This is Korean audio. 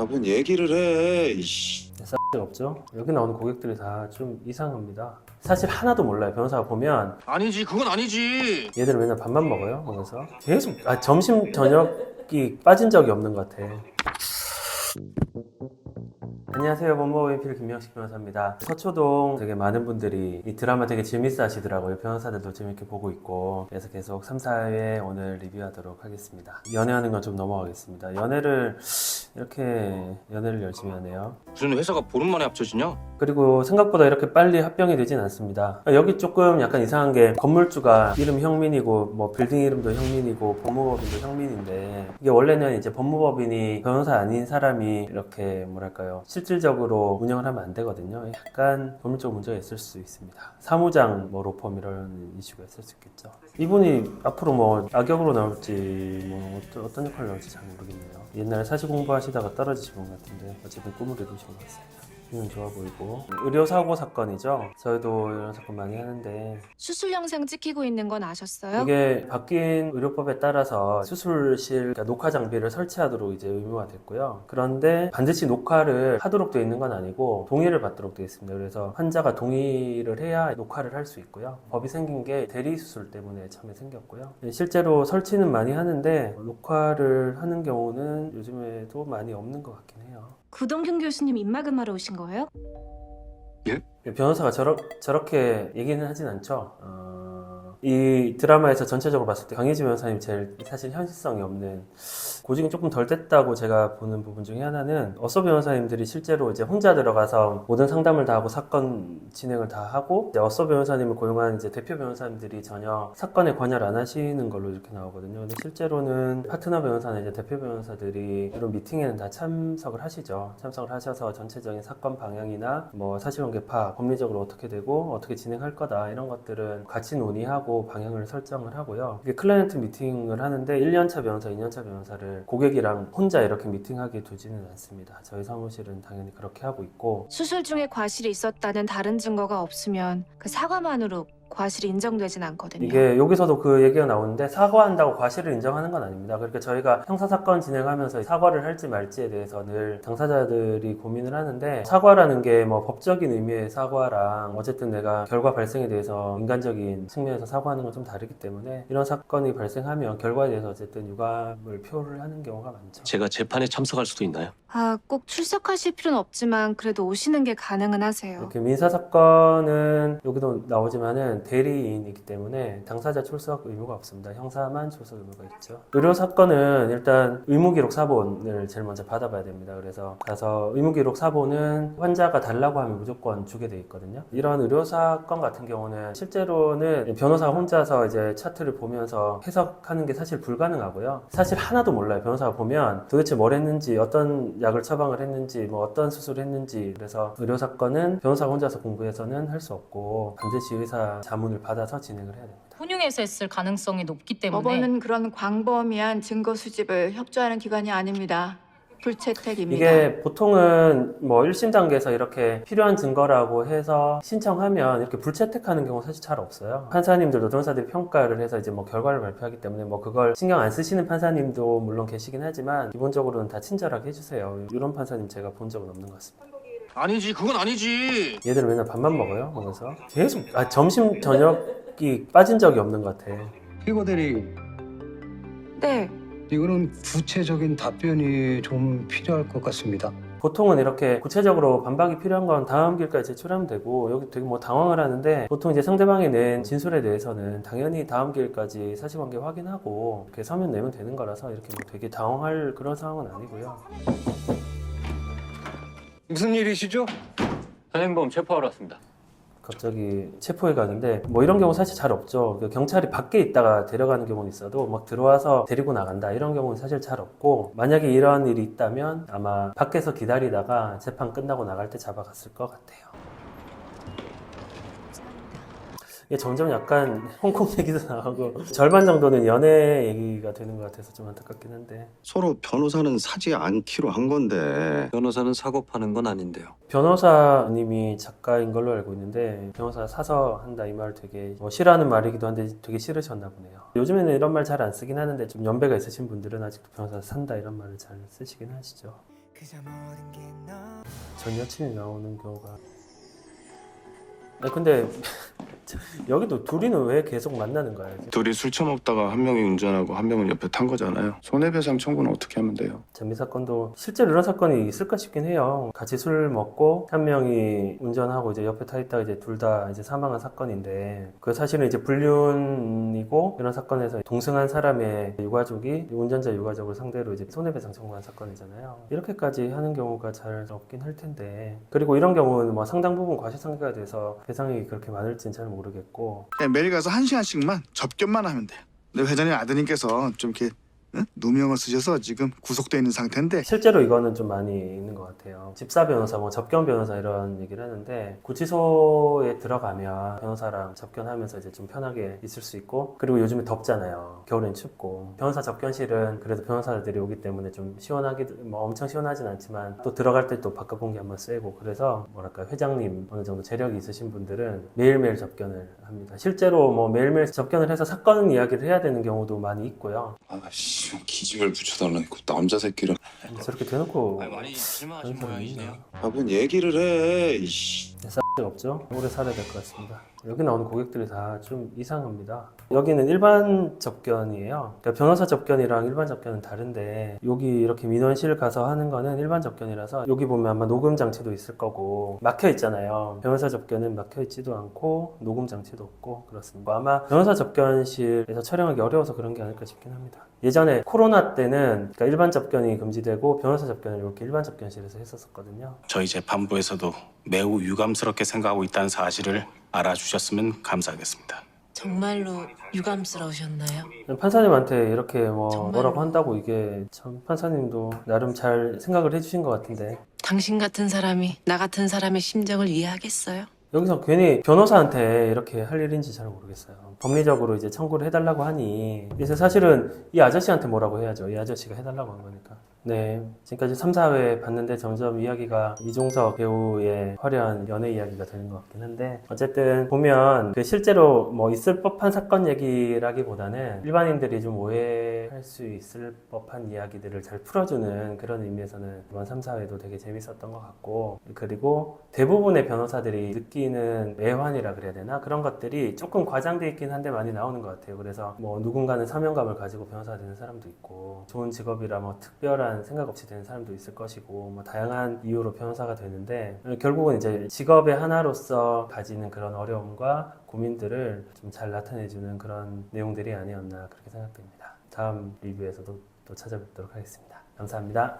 뭔 얘기를 해. 이씨. 쌀 없죠? 여기 나오는 고객들이 다 좀 이상합니다. 사실 하나도 몰라요. 변호사가 보면 아니지, 그건 아니지. 얘들은 맨날 밥만 먹어요. 먹어서 계속 점심 저녁이 빠진 적이 없는 것 같아. 안녕하세요. 법무법인 필 김명식 변호사입니다. 서초동 되게 많은 분들이 이 드라마 되게 재밌어 하시더라고요. 변호사들도 재밌게 보고 있고. 그래서 계속 3, 4회 오늘 리뷰하도록 하겠습니다. 연애하는 건 좀 넘어가겠습니다. 연애를 열심히 하네요. 무슨 회사가 보름 만에 합쳐지냐? 그리고 생각보다 이렇게 빨리 합병이 되진 않습니다. 여기 조금 약간 이상한 게 건물주가 이름 형민이고 뭐 빌딩 이름도 형민이고 법무법인도 형민인데 이게 원래는 이제 법무법인이 변호사 아닌 사람이 이렇게 뭐랄까요 실질적으로 운영을 하면 안 되거든요. 약간 건물적 문제가 있을 수 있습니다. 사무장 뭐 로펌 이런 이슈가 있을 수 있겠죠. 이분이 앞으로 뭐 악역으로 나올지 뭐 어떤 역할을 나올지 잘 모르겠네요. 옛날에 사시 공부하시다가 떨어지신 분 같은데 어쨌든 꿈을 이루신 것 같습니다. 이건 좋아 보이고. 의료사고 사건이죠. 저희도 이런 사건 많이 하는데 수술 영상 찍히고 있는 건 아셨어요? 이게 바뀐 의료법에 따라서 수술실 그러니까 녹화 장비를 설치하도록 이제 의무화 됐고요. 그런데 반드시 녹화를 하도록 되어 있는 건 아니고 동의를 받도록 되어 있습니다. 그래서 환자가 동의를 해야 녹화를 할 수 있고요. 법이 생긴 게 대리 수술 때문에 처음에 생겼고요. 실제로 설치는 많이 하는데 녹화를 하는 경우는 요즘에도 많이 없는 것 같긴 해요. 구동균 교수님 입막음하러 오신 거예요? 변호사가 저렇게 얘기는 하진 않죠. 이 드라마에서 전체적으로 봤을 때 강혜지 변호사님 제일 사실 현실성이 없는 고증이 조금 덜 됐다고 제가 보는 부분 중에 하나는 어서 변호사님들이 실제로 이제 혼자 들어가서 모든 상담을 다 하고 사건 진행을 다 하고 이제 어서 변호사님을 고용한 이제 대표 변호사님들이 전혀 사건에 관여를 안 하시는 걸로 이렇게 나오거든요. 근데 실제로는 파트너 변호사나 이제 대표 변호사들이 이런 미팅에는 다 참석을 하시죠. 참석을 하셔서 전체적인 사건 방향이나 뭐 사실관계 파악, 법리적으로 어떻게 되고 어떻게 진행할 거다 이런 것들은 같이 논의하고 방향을 설정을 하고요. 이게 클라이언트 미팅을 하는데 1년차 변호사, 2년차 변호사를 고객이랑 혼자 이렇게 미팅하게 두지는 않습니다. 저희 사무실은 당연히 그렇게 하고 있고 수술 중에 과실이 있었다는 다른 증거가 없으면 그 사과만으로 과실이 인정되진 않거든요. 이게 여기서도 그 얘기가 나오는데 사과한다고 과실을 인정하는 건 아닙니다. 그러니까 저희가 형사사건 진행하면서 사과를 할지 말지에 대해서 늘 당사자들이 고민을 하는데 사과라는 게 뭐 법적인 의미의 사과랑 어쨌든 내가 결과 발생에 대해서 인간적인 측면에서 사과하는 건 좀 다르기 때문에 이런 사건이 발생하면 결과에 대해서 어쨌든 유감을 표를 하는 경우가 많죠. 제가 재판에 참석할 수도 있나요? 꼭 출석하실 필요는 없지만 그래도 오시는 게 가능은 하세요. 이렇게 민사사건은 여기도 나오지만은 대리인이기 때문에 당사자 출석 의무가 없습니다. 형사만 출석 의무가 있죠. 의료사건은 일단 의무기록 사본을 제일 먼저 받아봐야 됩니다. 그래서 가서 의무기록 사본은 환자가 달라고 하면 무조건 주게 돼 있거든요. 이런 의료사건 같은 경우는 실제로는 변호사 혼자서 이제 차트를 보면서 해석하는 게 사실 불가능하고요. 사실 하나도 몰라요. 변호사가 보면 도대체 뭘 했는지 어떤 약을 처방을 했는지 뭐 어떤 수술을 했는지 그래서 의료사건은 변호사가 혼자서 공부해서는 할 수 없고 반드시 의사 자문을 받아서 진행을 해야 됩니다. 혼용해서 했을 가능성이 높기 때문에 법원은 그런 광범위한 증거 수집을 협조하는 기관이 아닙니다. 불채택입니다. 이게 보통은 뭐 1심 단계에서 이렇게 필요한 증거라고 해서 신청하면 이렇게 불채택하는 경우 사실 잘 없어요. 판사님들도 변호사들이 평가를 해서 이제 뭐 결과를 발표하기 때문에 뭐 그걸 신경 안 쓰시는 판사님도 물론 계시긴 하지만 기본적으로는 다 친절하게 해주세요. 이런 판사님 제가 본 적은 없는 것 같습니다. 아니지, 그건 아니지. 얘들은 맨날 밥만 먹어요. 먹어서 계속 점심 저녁이 빠진 적이 없는 것 같아. 피고 대리, 네. 이거는 구체적인 답변이 좀 필요할 것 같습니다. 보통은 이렇게 구체적으로 반박이 필요한 건 다음 길까지 제출하면 되고 여기 되게 뭐 당황을 하는데 보통 이제 상대방이 낸 진술에 대해서는 당연히 다음 길까지 사실관계 확인하고 이렇게 서면 내면 되는 거라서 이렇게 뭐 되게 당황할 그런 상황은 아니고요. 무슨 일이시죠? 현행범 체포하러 왔습니다. 갑자기 체포해 가는데 뭐 이런 경우 사실 잘 없죠. 경찰이 밖에 있다가 데려가는 경우는 있어도 막 들어와서 데리고 나간다 이런 경우는 사실 잘 없고 만약에 이런 일이 있다면 아마 밖에서 기다리다가 재판 끝나고 나갈 때 잡아갔을 것 같아요. 이게 점점 약간 홍콩 얘기도 나오고 절반 정도는 연애 얘기가 되는 것 같아서 좀 안타깝긴 한데 서로 변호사는 사지 않기로 한 건데. 변호사는 사고 파는 건 아닌데요. 변호사님이 작가인 걸로 알고 있는데 변호사 사서 한다 이 말 되게 뭐 싫어하는 말이기도 한데 되게 싫으셨나 보네요. 요즘에는 이런 말 잘 안 쓰긴 하는데 좀 연배가 있으신 분들은 아직도 변호사 산다 이런 말을 잘 쓰시긴 하시죠. 전 여친이 나오는 경우가. 근데 여기도 둘이는 왜 계속 만나는 거야? 둘이 술 처먹다가 한 명이 운전하고 한 명은 옆에 탄 거잖아요. 손해배상 청구는 어떻게 하면 돼요? 전미 사건도 실제로 이런 사건이 있을까 싶긴 해요. 같이 술 먹고 한 명이 운전하고 이제 옆에 타 있다가 이제 둘 다 이제 사망한 사건인데, 그 사실은 이제 불륜이고, 이런 사건에서 동승한 사람의 유가족이 운전자 유가족을 상대로 이제 손해배상 청구한 사건이잖아요. 이렇게까지 하는 경우가 잘 없긴 할 텐데, 그리고 이런 경우는 뭐 상당 부분 과실상계가 돼서 배상이 그렇게 많을지는 잘 모르겠고. 매일 가서 1시간씩만 접견만 하면 돼요. 근데 회장님 아드님께서 좀 이렇게 누명을 쓰셔서 지금 구속돼 있는 상태인데, 실제로 이거는 좀 많이 있는 것 같아요. 집사 변호사, 뭐 접견 변호사 이런 얘기를 하는데, 구치소에 들어가면 변호사랑 접견하면서 이제 좀 편하게 있을 수 있고, 그리고 요즘에 덥잖아요. 겨울엔 춥고, 변호사 접견실은 그래도 변호사들이 오기 때문에 좀 뭐 엄청 시원하진 않지만, 또 들어갈 때 또 바깥 공기 한번 쐬고, 그래서 뭐랄까, 회장님 어느 정도 재력이 있으신 분들은 매일매일 접견을 합니다. 실제로 뭐 매일매일 접견을 해서 사건 이야기를 해야 되는 경우도 많이 있고요. 아씨, 기증을 붙여달라니까 남자 새끼를. 저렇게 대놓고 많이 실망하신 그런 모양이시네요. 뭔 얘기를 해. 이씨. 없죠. 오래 살아야 될 것 같습니다. 여기 나오는 고객들이 다 좀 이상합니다. 여기는 일반 접견이에요. 그러니까 변호사 접견이랑 일반 접견은 다른데, 여기 이렇게 민원실 가서 하는 거는 일반 접견이라서, 여기 보면 아마 녹음 장치도 있을 거고 막혀 있잖아요. 변호사 접견은 막혀 있지도 않고 녹음 장치도 없고 그렇습니다. 아마 변호사 접견실에서 촬영하기 어려워서 그런 게 아닐까 싶긴 합니다. 예전에 코로나 때는 그러니까 일반 접견이 금지되고 변호사 접견을 이렇게 일반 접견실에서 했었거든요. 저희 재판부에서도 매우 유감스럽게 생각하고 있다는 사실을 알아주셨으면 감사하겠습니다. 정말로 유감스러우셨나요? 판사님한테 이렇게 정말로. 뭐라고 한다고, 이게 참 판사님도 나름 잘 생각을 해주신 것 같은데, 당신 같은 사람이 나 같은 사람의 심정을 이해하겠어요? 여기서 괜히 변호사한테 이렇게 할 일인지 잘 모르겠어요. 법리적으로 이제 청구를 해달라고 하니, 이제 사실은 이 아저씨한테 뭐라고 해야죠. 이 아저씨가 해달라고 한 거니까. 네, 지금까지 3, 4회 봤는데 점점 이야기가 이종석 배우의 화려한 연애 이야기가 되는 것 같긴 한데, 어쨌든 보면 그 실제로 뭐 있을 법한 사건 얘기라기보다는 일반인들이 좀 오해할 수 있을 법한 이야기들을 잘 풀어주는 그런 의미에서는 이번 3, 4회도 되게 재밌었던 것 같고, 그리고 대부분의 변호사들이 느끼는 애환이라 그래야 되나? 그런 것들이 조금 과장돼 있긴 한데 많이 나오는 것 같아요. 그래서 뭐 누군가는 사명감을 가지고 변호사가 되는 사람도 있고, 좋은 직업이라 뭐 특별한 생각 없이 되는 사람도 있을 것이고, 뭐 다양한 이유로 변호사가 되는데, 결국은 이제 직업의 하나로서 가지는 그런 어려움과 고민들을 좀 잘 나타내주는 그런 내용들이 아니었나 그렇게 생각됩니다. 다음 리뷰에서도 또 찾아뵙도록 하겠습니다. 감사합니다.